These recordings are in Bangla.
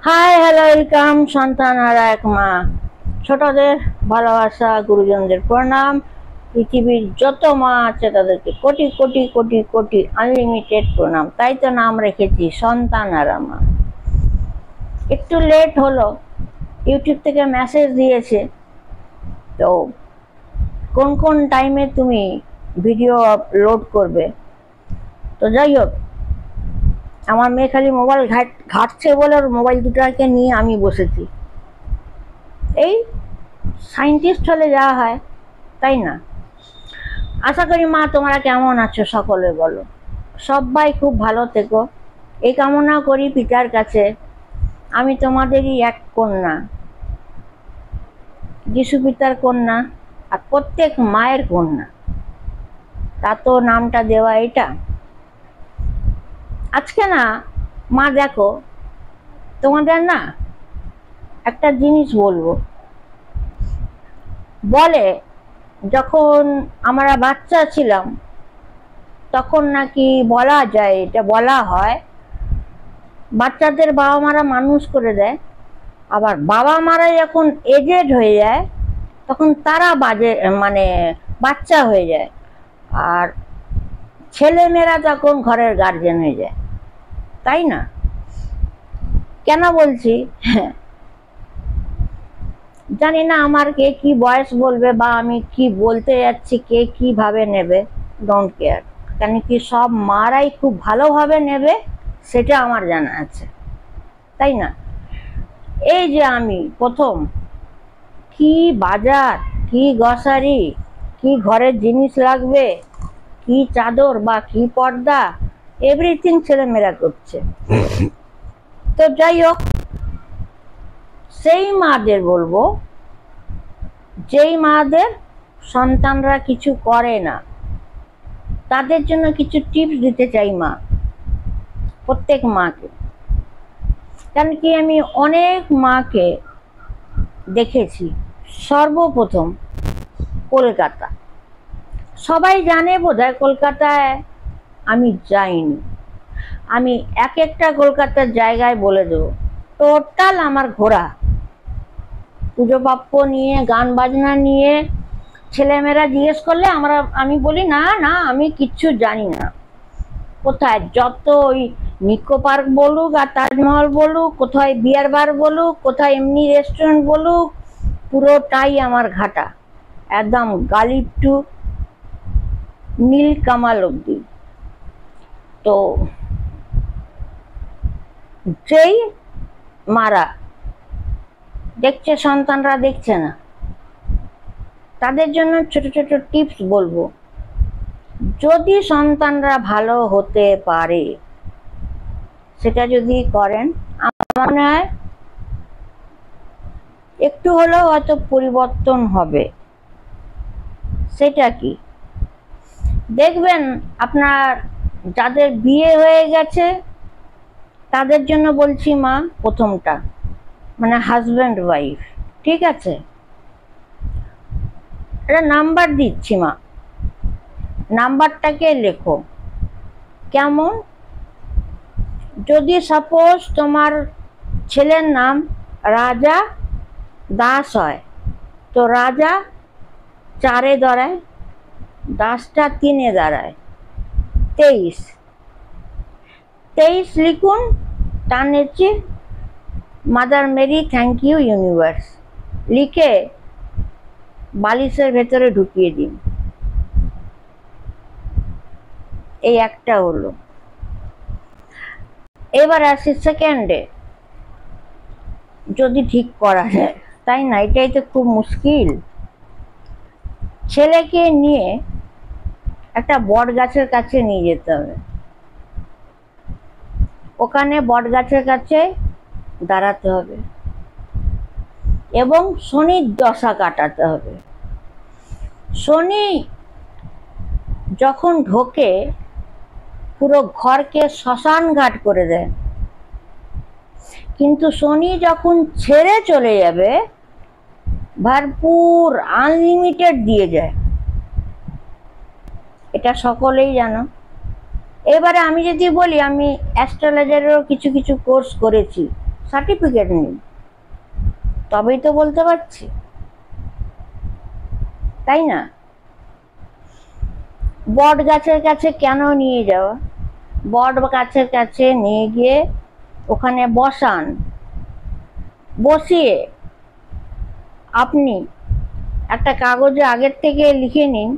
হাই হ্যালো ওয়েলকাম সন্তান আর এক মা। ছোটদের ভালোবাসা, গুরুজনদের প্রণাম। পৃথিবীর যত মা আছে তাদেরকে কোটি কোটি কোটি কোটি আনলিমিটেড প্রণাম। তাই তো নাম রেখেছি সন্তান আর মা। একটু লেট হলো, ইউটিউব থেকে মেসেজ দিয়েছে তো কোন কোন টাইমে তুমি ভিডিও আপলোড করবে। তো যাই হোক, আমার মেয়ে খালি মোবাইল ঘাটছে বলে ওর মোবাইল দুটাকে নিয়ে আমি বসেছি। এই সায়েন্টিস্ট হলে যা হয়, তাই না? আশা করি মা তোমরা কেমন আছো সকলে বলো। সবাই খুব ভালো থেকো এই কামনা করি পিতার কাছে। আমি তোমাদেরই এক কন্যা, যিশু পিতার কন্যা আর প্রত্যেক মায়ের কন্যা। তা তো নামটা দেওয়া এটা। আজকে না মা দেখো, তোমাদের না একটা জিনিস বলবো। বলে যখন আমরা বাচ্চা ছিলাম তখন নাকি বলা যায়, এটা বলা হয়, বাচ্চাদের বাবা মারা মানুষ করে দেয়, আবার বাবা মারা যখন এজেড হয়ে যায় তখন তারা মানে বাচ্চা হয়ে যায়, আর ছেলে মেয়েরা তখন ঘরের গার্জেন হয়ে যায়, তাই না? কেন বলছি জানি না আমার কে কি বয়স বলবে বা আমি কি বলতে যাচ্ছি কে কিভাবে নেবে, ডোন্ট কেয়ার। কেন কি সব মারাই খুব ভালোভাবে নেবে সেটা আমার জানা আছে, তাই না? এই যে আমি প্রথম কি বাজার, কি গ্রসারি, কি ঘরের জিনিস লাগবে, কি চাদর বা কি পর্দা, এভরিথিং ছেলেমেয়েরা করছে। তো যাই হোক, সেই মাদের বলবো যেই মাদের সন্তানরা কিছু করে না, তাদের জন্য কিছু টিপস দিতে চাই মা, প্রত্যেক মাকে। কারণ কি আমি অনেক মাকে দেখেছি। সর্বপ্রথম কলকাতা, সবাই জানে বোধহয় কলকাতায় আমি যাইনি। আমি এক একটা কলকাতার জায়গায় বলে দেবো, টোটাল আমার ঘোরা। পুজো পাপ্প নিয়ে, গান বাজনা নিয়ে ছেলেমেয়েরা জিজ্ঞেস করলে আমি বলি না না আমি কিচ্ছু জানি না। কোথায় যত ওই নিকো পার্ক বলুক আর তাজমহল বলুক, কোথায় বিয়ার বার বলুক, কোথায় এমনি রেস্টুরেন্ট বলুক, পুরোটাই আমার ঘাটা, একদম গালিব টু নীলকামাল অব্দি। তো যেই মারা দেখছে সন্তানরা দেখছে না, তাদের জন্য ছোট ছোট টিপস বলবো। যদি সন্তানরা ভালো হতে পারে, সেটা যদি করেন, আমার মনে হয় একটু হলেও হয়তো পরিবর্তন হবে। সেটা কি দেখবেন, আপনার যাদের বিয়ে হয়ে গেছে তাদের জন্য বলছি মা, প্রথমটা মানে হাজব্যান্ড ওয়াইফ, ঠিক আছে? একটা নাম্বার দিচ্ছি মা, নাম্বারটাকে লেখো। কেমন? যদি সাপোজ তোমার ছেলের নাম রাজা দাস হয়, তো রাজা 4-এ দাঁড়ায়, দাসটা 3-এ দাঁড়ায়, 23। 23 লিখুন, তার নিচে mother Mary thank you universe লিখে বালিশের ভেতরে ঢুকিয়ে দিন। এই একটা হলো। এবার আসি সেকেন্ডে, যদি ঠিক করা যায়, তাই না? এটাই তো খুব মুশকিল। ছেলেকে নিয়ে একটা বট গাছের কাছে নিয়ে যেতে হবে, ওখানে বট গাছের কাছে দাঁড়াতে হবে এবং শনির দশা কাটাতে হবে। শনি যখন ঢোকে পুরো ঘরকে শ্মশান ঘাট করে দেয়, কিন্তু শনি যখন ছেড়ে চলে যাবে ভরপুর আনলিমিটেড দিয়ে যায়, এটা সকলেই জানো। এবারে আমি যদি বলি, আমি অ্যাস্ট্রোলজারেরও কিছু কিছু কোর্স করেছি, সার্টিফিকেট নিন, তবেই তো বলতে পারছি, তাই না? বট গাছের কাছে কেন নিয়ে যাওয়া? বট গাছের কাছে নিয়ে গিয়ে ওখানে বসান, বসিয়ে আপনি একটা কাগজে আগের থেকে লিখে নিন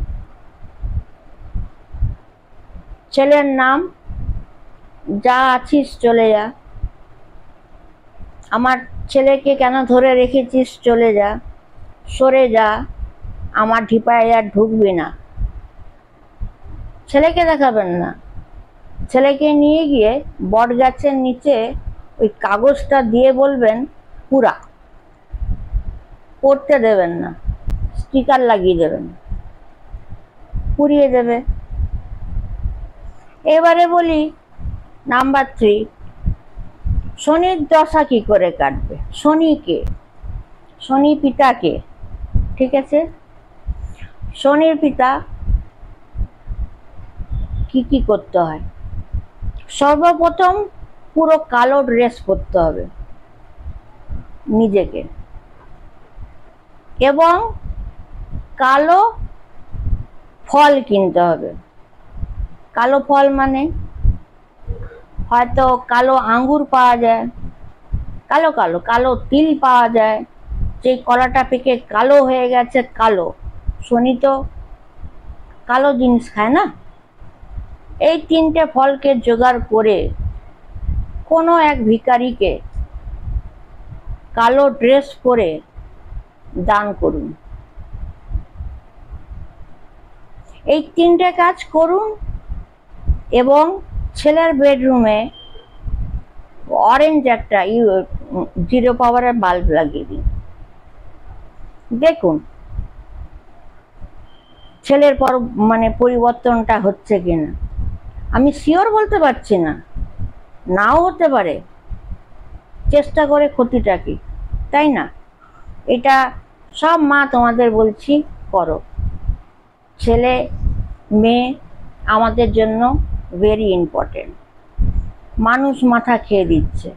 ছেলের নাম, যা আছিস চলে যা, আমার ছেলেকে কেন ধরে রেখেছিস চলে যা, সরে যা, আমার ঢিপায় আর ঢুকবি না। ছেলেকে দেখাবেন না, ছেলেকে নিয়ে গিয়ে বট গাছের নিচে ওই কাগজটা দিয়ে বলবেন পুরা, পড়তে দেবেন না, স্টিকার লাগিয়ে দেবেন, পুড়িয়ে দেবে। এবারে বলি নাম্বার 3, শনির দশা কি করে কাটবে? শনিকে, শনি পিতাকে, ঠিক আছে? শনির পিতা কি কি করতে হয়? সর্বপ্রথম পুরো কালো ড্রেস পরতে হবে নিজেকে, এবং কালো ফল কিনতে হবে। কালো ফল মানে হয়তো কালো আঙ্গুর পাওয়া যায়, কালো কালো কালো তিল পাওয়া যায়, যে কলাটা পেকে কালো হয়ে গেছে কালো, শনি তো কালো জিনিস খায় না। এই 3টে ফলকে জোগাড় করে কোনো এক ভিখারিকে কালো ড্রেস পরে দান করুন। এই 3টে কাজ করুন এবং ছেলের বেডরুমে অরেঞ্জ একটা 0 পাওয়ারের বাল্ব লাগিয়ে দিন। দেখুন ছেলের পরিবর্তনটা হচ্ছে কিনা। আমি শিওর বলতে পারছি না, নাও হতে পারে, চেষ্টা করে ক্ষতিটা কি, তাই না? এটা সব মা তোমাদের বলছি, করো। ছেলে মেয়ে আমাদের জন্য ভেরি ইম্পর্টেন্ট, মানুষ মাথা খেয়ে দিচ্ছে,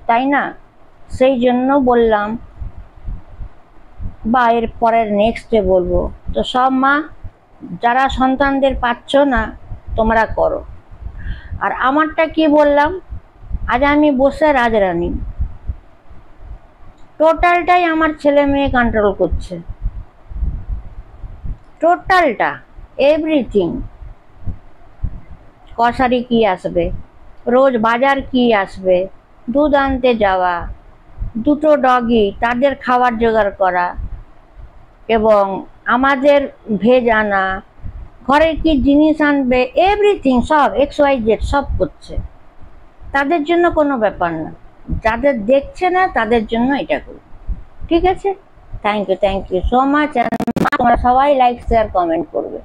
তাই না? সেই জন্য বললাম, বা এর পরের নেক্সটে বলবো। তো সব মা যারা সন্তানদের পাচ্ছ না তোমরা করো। আর আমারটা কি বললাম, আজ আমি বসে রাজরানী, টোটালটাই আমার ছেলে মেয়ে কন্ট্রোল করছে, টোটালটা, এভরিথিং। কসারি কি আসবে, রোজ বাজার কি আসবে, দুধ আনতে যাওয়া, 2টো ডগি তাদের খাবার জোগাড় করা, এবং আমাদের ভেজ আনা, ঘরের কি জিনিস আনবে, এভরিথিং সব XYZ সব করছে। তাদের জন্য কোনো ব্যাপার না, যাদের দেখছে না তাদের জন্য এটা করি, ঠিক আছে? Thank you so much. তোমরা সবাই লাইক শেয়ার কমেন্ট করবে।